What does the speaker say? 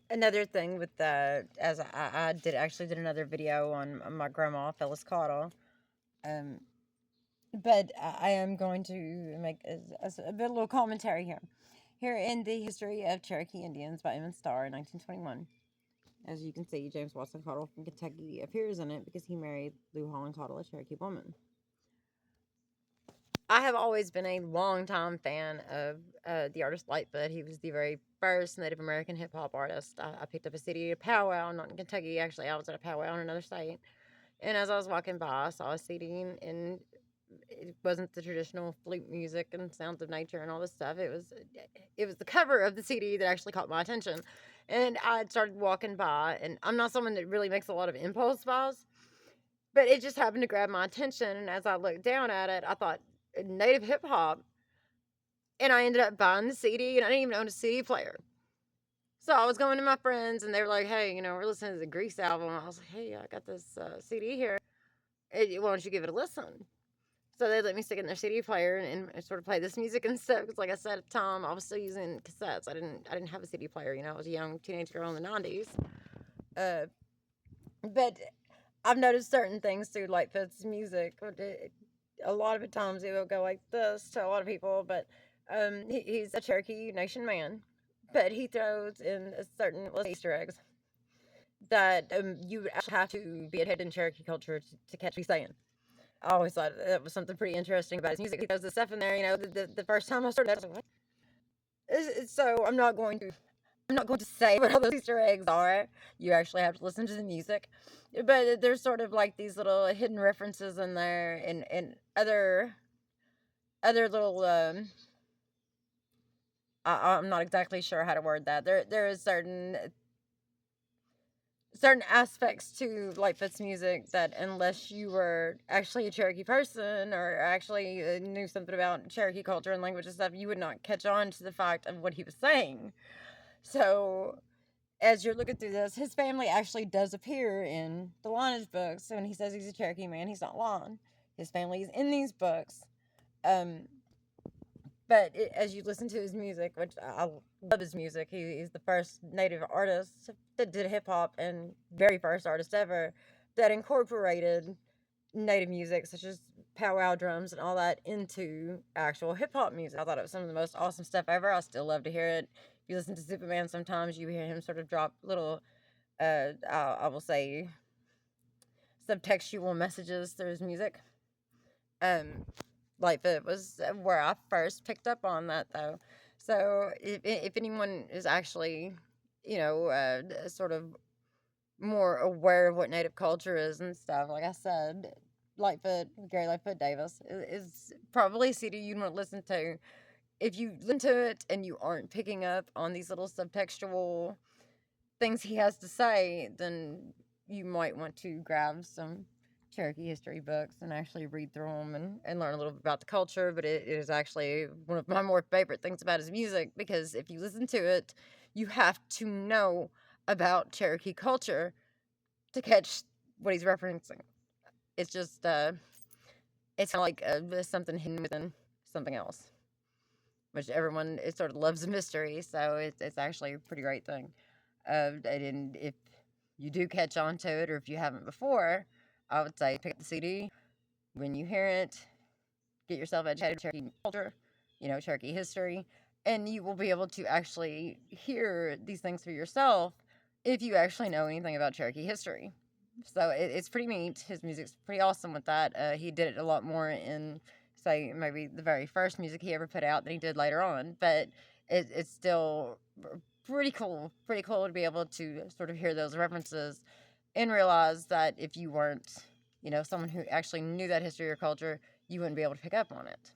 Another thing with as I did another video on my grandma Phyllis Cottle. Um, but I am going to make a bit little commentary here. Here in the history of Cherokee Indians by Emmett Starr in 1921. As you can see, James Watson Cottle from Kentucky appears in it because he married Lou Holland Cottle, a Cherokee woman. I have always been a longtime fan of the artist Lightfoot. He was the very first Native American hip hop artist. I picked up a CD at a powwow, not in Kentucky, actually. I was at a powwow in another state. And as I was walking by, I saw a CD, and it wasn't the traditional flute music and sounds of nature and all this stuff. It was the cover of the CD that actually caught my attention. And I started walking by, and I'm not someone that really makes a lot of impulse buys, but it just happened to grab my attention. And as I looked down at it, I thought native hip hop, and I ended up buying the CD, and I didn't even own a CD player. So I was going to my friends, and they were like, "Hey, we're listening to the Grease album." I was like, "Hey, I got this CD here. Why don't you give it a listen?" So they let me stick it in their CD player and sort of play this music and stuff. Because, like I said at the time, I was still using cassettes. I didn't have a CD player. I was a young teenage girl in the '90s. Uh, but I've noticed certain things through Lightfoot's music. A lot of the times it will go like this to a lot of people, but he's a Cherokee Nation man. But he throws in a certain little Easter eggs that you would actually have to be a head in Cherokee culture to catch what he's saying. I always thought that was something pretty interesting about his music. He throws the stuff in there. The first time I started, I was like, "What?" So I'm not going to say what all those Easter eggs are. You actually have to listen to the music. But there's sort of like these little hidden references in there, and other little I'm not exactly sure how to word that. There is certain aspects to Lightfoot's music that, unless you were actually a Cherokee person or actually knew something about Cherokee culture and language and stuff, you would not catch on to the fact of what he was saying. So, as you're looking through this, his family actually does appear in the lineage books. So when he says he's a Cherokee man, he's not lying. His family is in these books. Um, but as you listen to his music, which I love his music, he's the first native artist that did hip hop, and very first artist ever that incorporated native music, such as powwow drums and all that, into actual hip hop music. I thought it was some of the most awesome stuff ever. I still love to hear it. If you listen to Superman, sometimes you hear him sort of drop little, I will say, subtextual messages through his music. Um, Lightfoot was where I first picked up on that, though. So if anyone is actually, sort of more aware of what Native culture is and stuff, like I said, Gary Lightfoot Davis is probably a CD you'd want to listen to. If you listen to it and you aren't picking up on these little subtextual things he has to say, then you might want to grab some Cherokee history books and actually read through them and learn a little bit about the culture. But it is actually one of my more favorite things about his music, because if you listen to it, you have to know about Cherokee culture to catch what he's referencing. It's just, it's kind of like something hidden within something else, which everyone it sort of loves a mystery. So it's actually a pretty great thing. And if you do catch on to it, or if you haven't before, I would say pick up the CD. When you hear it, get yourself educated Cherokee culture, Cherokee history, and you will be able to actually hear these things for yourself if you actually know anything about Cherokee history. So it's pretty neat. His music's pretty awesome with that. He did it a lot more in, say, maybe the very first music he ever put out than he did later on, but it's still pretty cool to be able to sort of hear those references and realize that if you weren't, someone who actually knew that history or culture, you wouldn't be able to pick up on it.